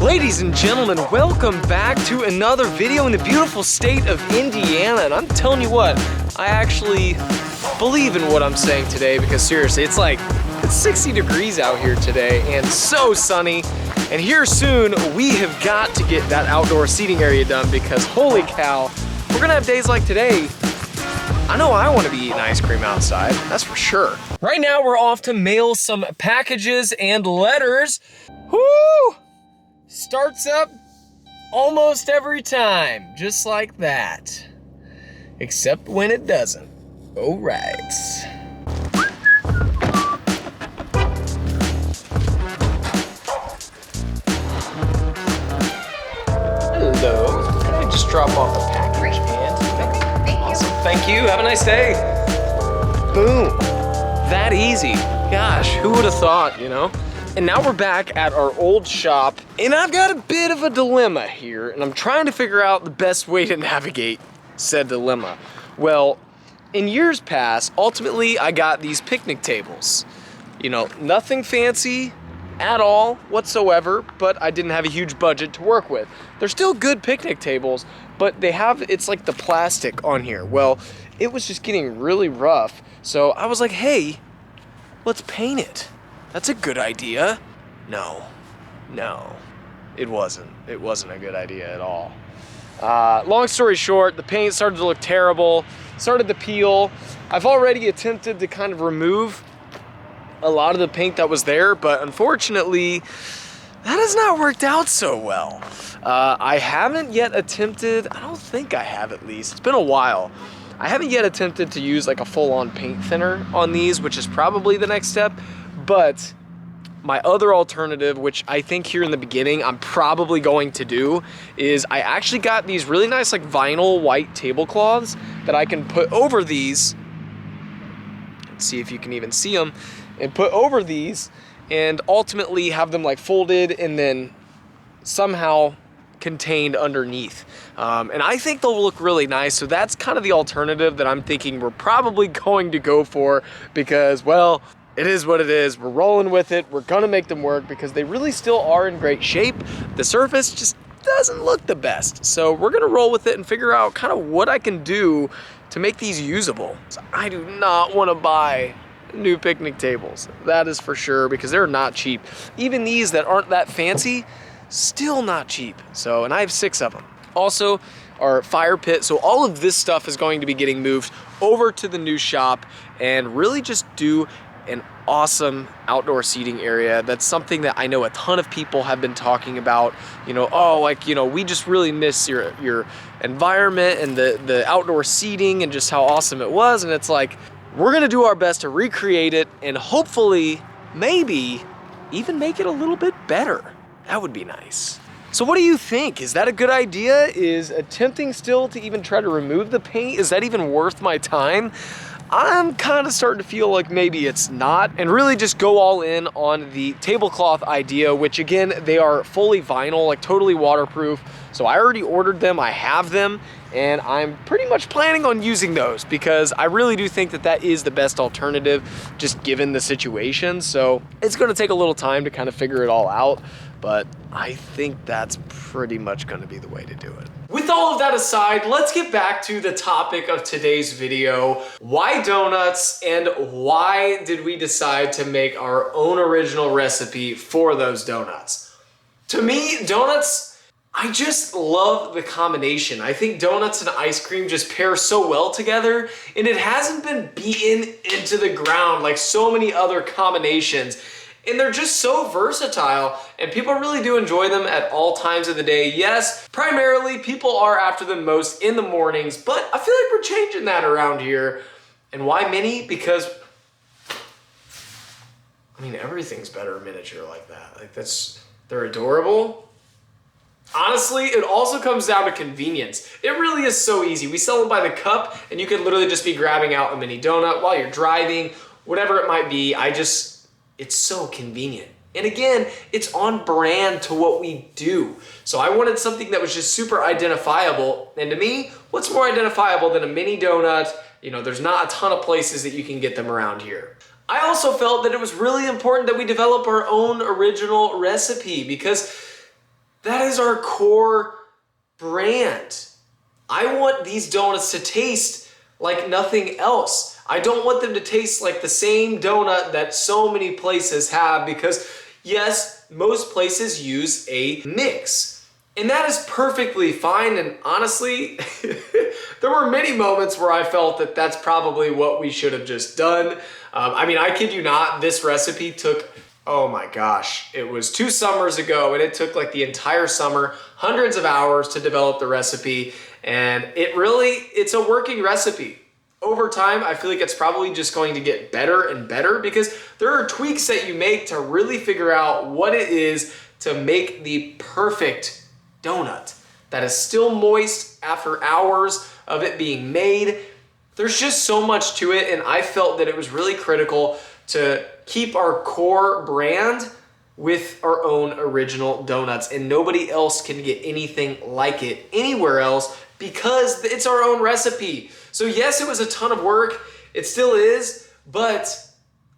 Ladies and gentlemen, welcome back to another video in the beautiful state of Indiana. And I'm telling you what, I actually believe in what I'm saying today because seriously, it's 60 degrees out here today and so sunny. And here soon, we have got to get that outdoor seating area done because holy cow, we're gonna have days like today. I know I want to be eating ice cream outside, that's for sure. Right now, we're off to mail some packages and letters. Woo! Starts up almost every time, just like that. Except when it doesn't. All right. Hello. Can I just drop off the package and awesome. Thank you. Have a nice day. Boom. That easy. Gosh, who would have thought, you know? And now we're back at our old shop, and I've got a bit of a dilemma here, and I'm trying to figure out the best way to navigate said dilemma. Well, in years past, ultimately, I got these picnic tables. You know, nothing fancy at all whatsoever, but I didn't have a huge budget to work with. They're still good picnic tables, but it's like the plastic on here. Well, it was just getting really rough, so I was like, hey, let's paint it. That's a good idea. No, it wasn't. It wasn't a good idea at all. Long story short, the paint started to look terrible, started to peel. I've already attempted to kind of remove a lot of the paint that was there, but unfortunately, that has not worked out so well. I haven't yet attempted, I don't think I have at least, it's been a while. I haven't yet attempted to use like a full-on paint thinner on these, which is probably the next step. But my other alternative, which I think here in the beginning I'm probably going to do, is I actually got these really nice like vinyl white tablecloths that I can put over these. Let's see if you can even see them. And put over these and ultimately have them like folded and then somehow contained underneath. And I think they'll look really nice. So that's kind of the alternative that I'm thinking we're probably going to go for because, well, it is what it is. We're rolling with it. We're gonna make them work because they really still are in great shape. The surface just doesn't look the best. So we're gonna roll with it and figure out kind of what I can do to make these usable. So I do not wanna buy new picnic tables. That is for sure because they're not cheap. Even these that aren't that fancy, still not cheap. So, and I have 6 of them. Also, our fire pit. So all of this stuff is going to be getting moved over to the new shop and really just do an awesome outdoor seating area. That's something that I know a ton of people have been talking about. You know, oh, like, you know, we just really miss your environment and the outdoor seating and just how awesome it was. And it's like, we're gonna do our best to recreate it and hopefully, maybe, even make it a little bit better. That would be nice. So what do you think? Is that a good idea? Is attempting still to even try to remove the paint, is that even worth my time? I'm kind of starting to feel like maybe it's not, and really just go all in on the tablecloth idea, which again, they are fully vinyl, like totally waterproof. So I already ordered them, I have them, and I'm pretty much planning on using those because I really do think that that is the best alternative just given the situation. So it's gonna take a little time to kind of figure it all out, but I think that's pretty much gonna be the way to do it. With all of that aside, let's get back to the topic of today's video. Why donuts and why did we decide to make our own original recipe for those donuts? To me, donuts, I just love the combination. I think donuts and ice cream just pair so well together and it hasn't been beaten into the ground like so many other combinations. And they're just so versatile and people really do enjoy them at all times of the day. Yes, primarily people are after them most in the mornings, but I feel like we're changing that around here. And why mini? Because, I mean, everything's better miniature like that. Like they're adorable. Honestly, it also comes down to convenience. It really is so easy. We sell them by the cup and you can literally just be grabbing out a mini donut while you're driving, whatever it might be. It's so convenient. And again, it's on brand to what we do. So I wanted something that was just super identifiable. And to me, what's more identifiable than a mini donut? You know, there's not a ton of places that you can get them around here. I also felt that it was really important that we develop our own original recipe because That is our core brand. I want these donuts to taste like nothing else. I don't want them to taste like the same donut that so many places have, because yes, most places use a mix. And that is perfectly fine. And honestly, there were many moments where I felt that that's probably what we should have just done. I mean, I kid you not, this recipe took, oh my gosh, it was 2 summers ago, and it took like the entire summer, hundreds of hours to develop the recipe. And it's a working recipe. Over time, I feel like it's probably just going to get better and better, because there are tweaks that you make to really figure out what it is to make the perfect donut that is still moist after hours of it being made. There's just so much to it, and I felt that it was really critical to keep our core brand with our own original donuts, and nobody else can get anything like it anywhere else because it's our own recipe. So yes, it was a ton of work, it still is, but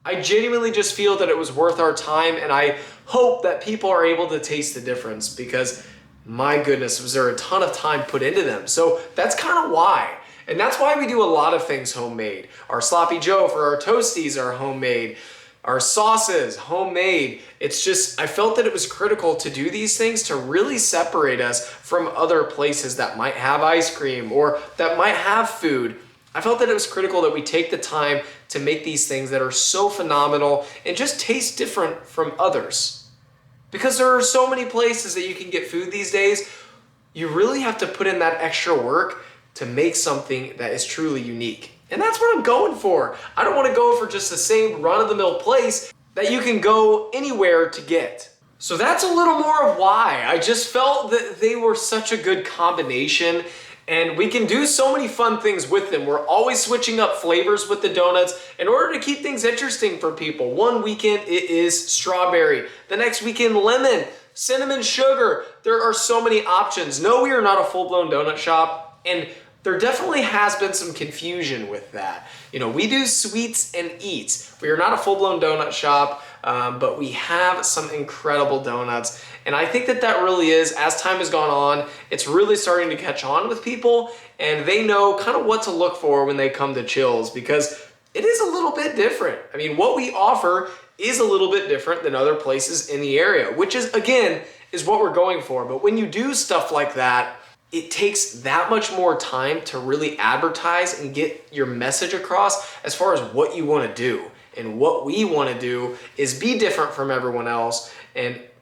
I genuinely just feel that it was worth our time, and I hope that people are able to taste the difference, because my goodness, was there a ton of time put into them. So that's kind of why. And that's why we do a lot of things homemade. Our Sloppy Joe for our Toasties are homemade. Our sauces, homemade. It's just, I felt that it was critical to do these things to really separate us from other places that might have ice cream or that might have food. I felt that it was critical that we take the time to make these things that are so phenomenal and just taste different from others. Because there are so many places that you can get food these days, you really have to put in that extra work to make something that is truly unique. And that's what I'm going for. I don't want to go for just the same run-of-the-mill place that you can go anywhere to get. So that's a little more of why. I just felt that they were such a good combination, and we can do so many fun things with them. We're always switching up flavors with the donuts in order to keep things interesting for people. One weekend it is strawberry, the next weekend lemon, cinnamon sugar. There are so many options. No, we are not a full-blown donut shop, and there definitely has been some confusion with that. You know, we do sweets and eats. We are not a full-blown donut shop, but we have some incredible donuts. And I think that that really is, as time has gone on, it's really starting to catch on with people, and they know kind of what to look for when they come to Chills, because it is a little bit different. I mean, what we offer is a little bit different than other places in the area, which is, again, is what we're going for. But when you do stuff like that, it takes that much more time to really advertise and get your message across as far as what you want to do. And what we want to do is be different from everyone else,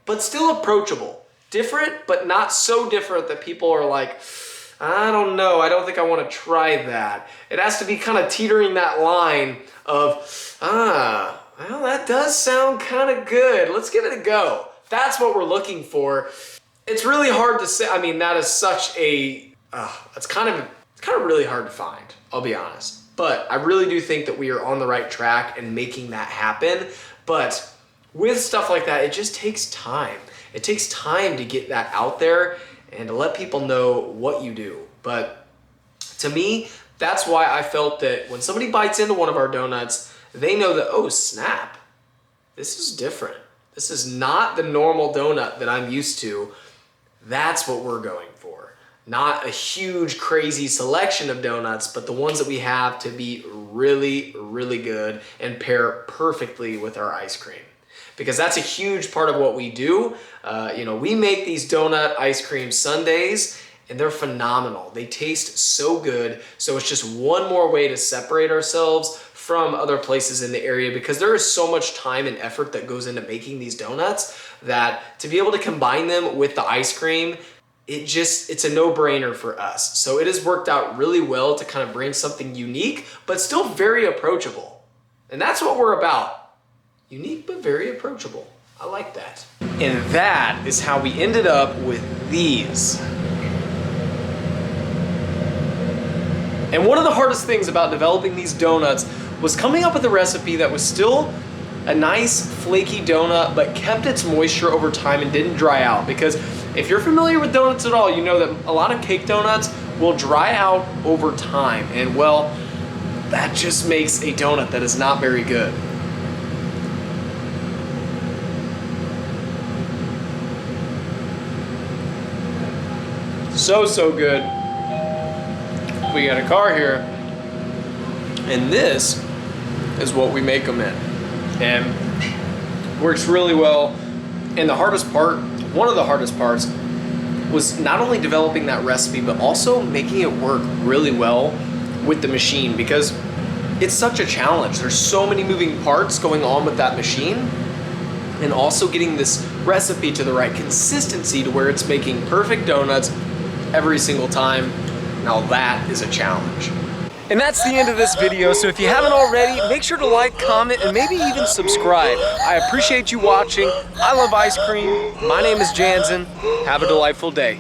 but still approachable. Different, but not so different that people are like, I don't know, I don't think I want to try that. It has to be kind of teetering that line of, well, that does sound kind of good. Let's give it a go. That's what we're looking for. It's really hard to say. I mean, that is such a, it's kind of really hard to find, I'll be honest. But I really do think that we are on the right track and making that happen. But with stuff like that, it just takes time. It takes time to get that out there and to let people know what you do. But to me, that's why I felt that when somebody bites into one of our donuts, they know that, oh snap, this is different. This is not the normal donut that I'm used to. That's what we're going for. Not a huge, crazy selection of donuts, but the ones that we have to be really, really good and pair perfectly with our ice cream. Because that's a huge part of what we do. We make these donut ice cream sundaes, and they're phenomenal. They taste so good. So it's just one more way to separate ourselves from other places in the area, because there is so much time and effort that goes into making these donuts that to be able to combine them with the ice cream, it's a no-brainer for us. So it has worked out really well to kind of bring something unique, but still very approachable. And that's what we're about. Unique, but very approachable. I like that. And that is how we ended up with these. And one of the hardest things about developing these donuts was coming up with a recipe that was still a nice flaky donut, but kept its moisture over time and didn't dry out. Because if you're familiar with donuts at all, you know that a lot of cake donuts will dry out over time. And well, that just makes a donut that is not very good. So good. We got a car here, and this is what we make them in. And works really well. And the hardest part, one of the hardest parts, was not only developing that recipe, but also making it work really well with the machine, because it's such a challenge. There's so many moving parts going on with that machine, and also getting this recipe to the right consistency to where it's making perfect donuts every single time. Now that is a challenge. And that's the end of this video, so if you haven't already, make sure to like, comment, and maybe even subscribe. I appreciate you watching. I love ice cream. My name is Jansen. Have a delightful day.